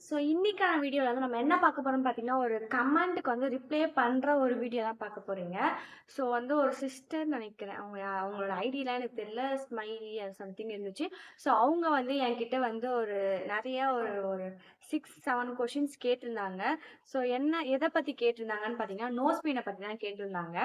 So இன்னைக்கான வீடியோவில் வந்து நம்ம என்ன பார்க்க போறோம்னு பார்த்தீங்கன்னா, ஒரு கமெண்ட்டுக்கு வந்து ரிப்ளை பண்ணுற ஒரு வீடியோ தான் பார்க்க போறீங்க. ஸோ வந்து ஒரு சிஸ்டர் நினைக்கிறேன். அவங்களோட ஐடிலாம் எனக்கு தெரியல. ஸ்மைலி அது சம்திங் இருந்துச்சு. ஸோ அவங்க வந்து என்கிட்ட வந்து நிறைய ஒரு ஒரு 6-7 கொஷின்ஸ் கேட்டிருந்தாங்க. ஸோ எதை பற்றி கேட்டிருந்தாங்கன்னு பார்த்தீங்கன்னா, நோஸ் பீனை பற்றி தான் கேட்டிருந்தாங்க.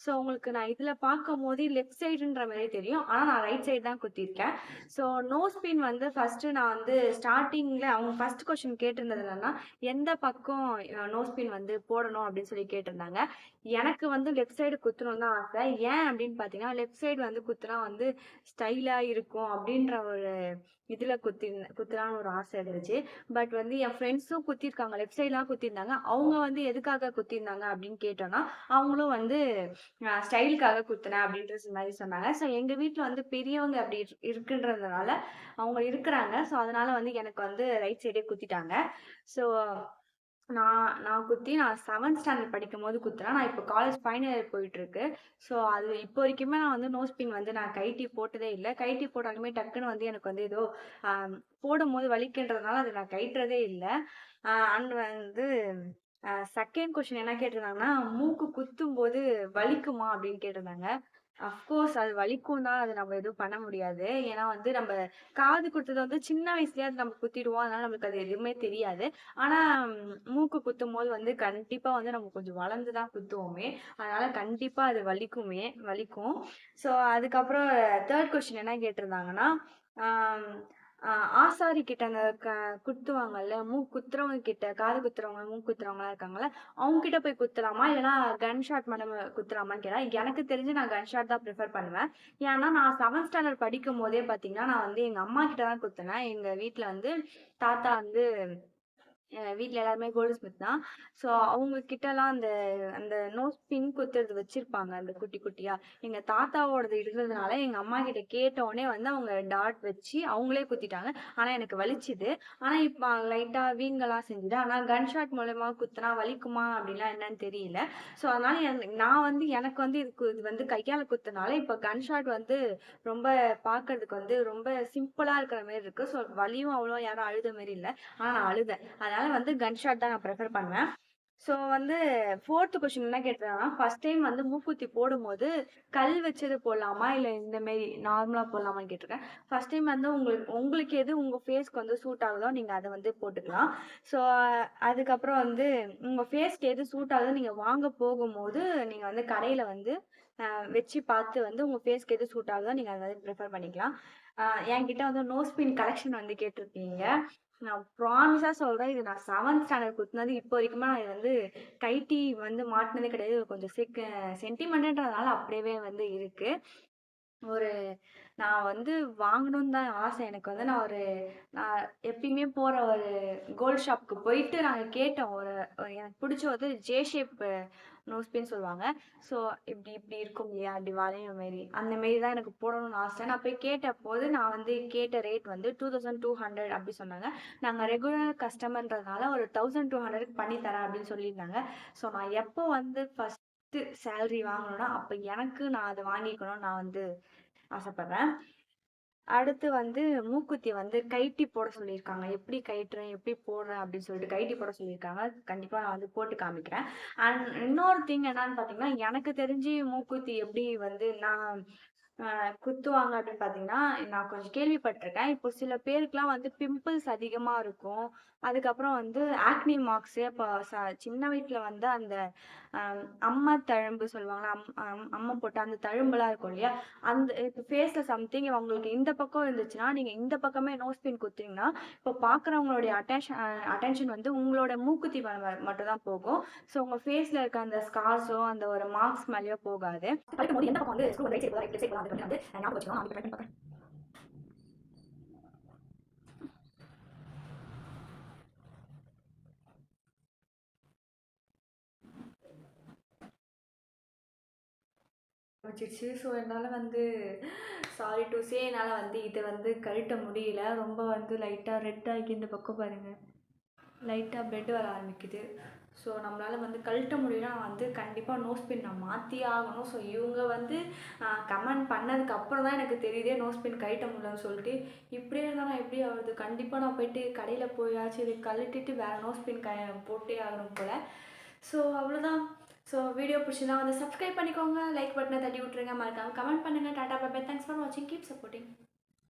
ஸோ உங்களுக்கு நான் இதில் பார்க்கும்போது லெஃப்ட் சைடுன்ற மாதிரி தெரியும். ஆனால் நான் ரைட் சைடு தான் குத்திருக்கேன். ஸோ நோஸ் பின் வந்து ஃபர்ஸ்ட் நான் வந்து ஸ்டார்டிங்ல அவங்க ஃபர்ஸ்ட் கொஸ்டின் கேட்டிருந்தது என்னன்னா, எந்த பக்கம் நோஸ் பின் வந்து போடணும் அப்படின்னு சொல்லி கேட்டிருந்தாங்க. எனக்கு வந்து லெஃப்ட் சைடு குத்தணும் தான் ஆசை. ஏன் அப்படின்னு பார்த்தீங்கன்னா, லெஃப்ட் சைடு வந்து குத்துனா வந்து ஸ்டைலா இருக்கும் அப்படின்ற ஒரு இதுல குத்துலான்னு ஒரு ஆசை இருந்துச்சு. பட் வந்து என் ஃப்ரெண்ட்ஸும் குத்திருக்காங்க, லெஃப்ட் சைட்லாம் குத்திருந்தாங்க. அவங்க வந்து எதுக்காக குத்திருந்தாங்க அப்படின்னு கேட்டோம்னா, அவங்களும் வந்து ஸ்டைலுக்காக குத்துனேன் அப்படின்ற மாதிரி சொன்னாங்க. ஸோ எங்க வீட்டில் வந்து பெரியவங்க அப்படி இருக்குன்றதுனால அவங்க இருக்கிறாங்க. ஸோ அதனால வந்து எனக்கு வந்து ரைட் சைடே குத்திட்டாங்க. ஸோ நான் குத்தி நான் 7th ஸ்டாண்டர்ட் படிக்கும்போது குத்துனேன். நான் இப்போ காலேஜ் ஃபைனல் இயர் போயிட்டு இருக்கு. ஸோ அது இப்போ வரைக்குமே நான் வந்து நோஸ் பின் வந்து நான் கைட்டி போட்டதே இல்லை. கைட்டி போட்டாலுமே டக்குன்னு வந்து எனக்கு வந்து ஏதோ போடும்போது வலிக்குன்றதுனால அதை நான் கழட்டுறதே இல்லை. அண்ட் வந்து செகண்ட் கொஸ்டின் என்ன கேட்டிருந்தாங்கன்னா, மூக்கு குத்தும் போது வலிக்குமா அப்படின்னு கேட்டிருந்தாங்க. அஃப்கோர்ஸ் அது வலிக்கும் தான். அது நம்ம எதுவும் பண்ண முடியாது. ஏன்னா வந்து நம்ம காது குத்துறது வந்து சின்ன வயசுலயே அது நம்ம குத்திடுவோம். அதனால நம்மளுக்கு அது எதுவுமே தெரியாது. ஆனா மூக்கு குத்தும் போது வந்து கண்டிப்பா வந்து நம்ம கொஞ்சம் வளர்ந்து தான் குத்துவோமே. அதனால கண்டிப்பா அது வலிக்கும். ஸோ அதுக்கப்புறம் தேர்ட் கொஸ்டின் என்ன கேட்டிருந்தாங்கன்னா, ஆம், ஆசாரி கிட்ட அந்த குத்துவாங்கல்ல, குத்துறவங்க கிட்ட, காது குத்துறவங்க, மூக்கு குத்துறவங்கலாம் இருக்காங்கல்ல, அவங்க கிட்ட போய் குத்தலாமா இல்லைன்னா கன் ஷாட் மட்டும் குத்தலாமான்னு கேட்டா, எனக்கு தெரிஞ்சு நான் கன் ஷாட் தான் ப்ரிஃபர் பண்ணுவேன். ஏன்னா நான் 7th ஸ்டாண்டர்ட் படிக்கும் போதே பார்த்தீங்கன்னா, நான் வந்து எங்க அம்மா கிட்ட தான் குத்துனேன். எங்க வீட்டில் வந்து தாத்தா வந்து வீட்ல எல்லாருமே கோல்டு ஸ்மித் தான். ஸோ அவங்க கிட்டலாம் அந்த அந்த நோஸ் பின் குத்துறது வச்சிருப்பாங்க, அந்த குட்டி குட்டியா. எங்க தாத்தாவோடது இருந்ததுனால எங்க அம்மா கிட்ட கேட்ட உடனே வந்து அவங்க டாட் வச்சு அவங்களே குத்திட்டாங்க. ஆனா எனக்கு வலிச்சுது. ஆனா இப்ப லைட்டா வீங்கலாம் செஞ்சுது. ஆனா கன் ஷாட் மூலமா குத்துனா வலிக்குமா அப்படிலாம் என்னன்னு தெரியல. ஸோ அதனால நான் வந்து எனக்கு வந்து இது வந்து கையால குத்துனால இப்ப கன் ஷாட் வந்து ரொம்ப பார்க்கறதுக்கு வந்து ரொம்ப சிம்பிளா இருக்கிற மாதிரி இருக்கு. ஸோ வலியும் அவ்வளோ யாரும் அழுத மாதிரி இல்லை. ஆனா நான் அழுதேன். அதனால வந்து கன் ஷாட் தான் நான் ப்ரிஃபர் பண்ணுவேன். ஸோ வந்து ஃபோர்த் கொஸ்டின் என்ன கேட்டிருக்காங்கன்னா, ஃபர்ஸ்ட் டைம் வந்து மூக்குத்தி போடும்போது கல் வச்சது போடலாமா இல்லை இந்த மாரி நார்மலா போடலாமான்னு கேட்டிருக்கேன். ஃபர்ஸ்ட் டைம் வந்து உங்களுக்கு உங்களுக்கு எது உங்க ஃபேஸ்க்கு வந்து சூட் ஆகுதோ நீங்க அதை வந்து போட்டுக்கலாம். ஸோ அதுக்கப்புறம் வந்து உங்க ஃபேஸ்க்கு எது சூட் ஆகுதோ நீங்க வாங்க போகும்போது நீங்க வந்து கடையில வந்து வச்சு பார்த்து வந்து உங்க ஃபேஸ்க்கு எது சூட் ஆகுதோ நீங்க அதை வந்து ப்ரிஃபர் பண்ணிக்கலாம். என்கிட்ட வந்து நோஸ் பின் கலெக்ஷன் வந்து கேட்டிருக்கீங்க. நான் ப்ராமிஸா சொல்றேன். இது நான் 7th ஸ்டாண்டர்ட் குத்துனது இப்போ வரைக்குமே நான் இது வந்து கைட்டி வந்து மாட்டினதே கிடையாது. இது கொஞ்சம் சென்டிமெண்ட்ன்றதுனால அப்படியே வந்து இருக்கு. ஒரு நான் வந்து வாங்கணும்னு தான் ஆசை. எனக்கு வந்து நான் எப்பயுமே போற ஒரு கோல்ட் ஷாப்க்கு போயிட்டு நாங்க கேட்டோம். எனக்கு பிடிச்ச வந்து ஜே ஷேப் நோஸ் பின் சொல்லுவாங்க. ஸோ இப்படி இப்படி இருக்கும் இல்லையா, அப்படி வளையிற மாரி அந்த மாரி தான் எனக்கு போடணும்னு ஆசை. நான் போய் கேட்டபோது நான் வந்து கேட்ட ரேட் வந்து 2200 அப்படி சொன்னாங்க. நாங்கள் ரெகுலர் கஸ்டமர்ன்றதுனால ஒரு 1200க்கு பண்ணி தரேன் அப்படின்னு சொல்லியிருந்தாங்க. ஸோ நான் எப்போ வந்து ஃபர்ஸ்ட் சேலரி வாங்கணும்னா அப்போ எனக்கு நான் அதை வாங்கிக்கணும்னு நான் வந்து ஆசைப்படுறேன். அடுத்து வந்து மூக்குத்தி வந்து கைட்டி போட சொல்லியிருக்காங்க. எப்படி கழட்டுறேன், எப்படி போடுறேன் அப்படின்னு சொல்லிட்டு கைட்டி போட சொல்லியிருக்காங்க. கண்டிப்பா நான் வந்து போட்டு காமிக்கிறேன். அண்ட் இன்னொரு திங் என்னன்னு பார்த்தீங்கன்னா, எனக்கு தெரிஞ்சு மூக்குத்தி எப்படி வந்து நான் குத்துவாங்க அப்படின்னு பார்த்தீங்கன்னா, நான் கொஞ்சம் கேள்விப்பட்டிருக்கேன். இப்போ சில பேருக்குலாம் வந்து பிம்பிள்ஸ் அதிகமா இருக்கும். அதுக்கப்புறம் வந்து ஆக்னி மார்க்ஸு இப்போ சின்ன வயசுல வந்து அந்த அம்மா தழும்பு சொல்லுவாங்கல்ல, அம்மா போட்ட அந்த தழும்புலாம் இருக்கும் இல்லையா? அந்த இப்போ ஃபேஸ்ல சம்திங் உங்களுக்கு இந்த பக்கம் இருந்துச்சுன்னா, நீங்க இந்த பக்கமே நோஸ் பின் குத்துனீங்கன்னா, இப்போ பார்க்குறவங்களுடைய அட்டென்ஷன் வந்து உங்களோட மூக்குத்தி மேல மட்டும் தான் போகும். ஸோ உங்க ஃபேஸ்ல இருக்க அந்த ஸ்கார்ஸோ, அந்த ஒரு மார்க்ஸ் மேலயோ போகாது. படிக்கும்போது எந்த பக்கம் வந்து ஸ்க்ரூ ரைட் சைடு போதா, லெஃப்ட் சைடு போதா அது வந்து ஞாபகம் வச்சுக்கணும். நான் ட்ரை பண்ணி பார்க்குறேன். வச்சிருச்சு. ஸோ என்னால் வந்து சாரி டு சே என்னால் வந்து இதை வந்து கழட்ட முடியல. ரொம்ப வந்து லைட்டாக ரெட் ஆகி இந்த பக்கம் பாருங்கள். லைட்டாக பிளட் வர ஆரம்பிக்குது. ஸோ நம்மளால் வந்து கழட்ட முடியல. நான் வந்து கண்டிப்பாக நோஸ் பின் நான் மாற்றியே ஆகணும். ஸோ இவங்க வந்து கமெண்ட் பண்ணதுக்கப்புறம் தான் எனக்கு தெரியுதே நோஸ் பின் கழட்ட முடியலன்னு சொல்லிட்டு. இப்படியே இருந்தால் நான் எப்படி ஆகுது? கண்டிப்பாக நான் போய்ட்டு கடையில் போயாச்சும் இது கழட்டிட்டு வேறு நோஸ் பின் போட்டே ஆகணும் போல். ஸோ அவ்வளோதான். ஸோ வீடியோ பிடிச்சிருந்தா வந்து சப்ஸ்கிரைப் பண்ணிக்கோங்க, லைக் பட்டனை தட்டி விட்ருங்க, மறக்காமல் கமெண்ட் பண்ணுங்கள். Tata bye bye, thanks for வாட்சிங், கீப் சப்போர்ட்டிங்.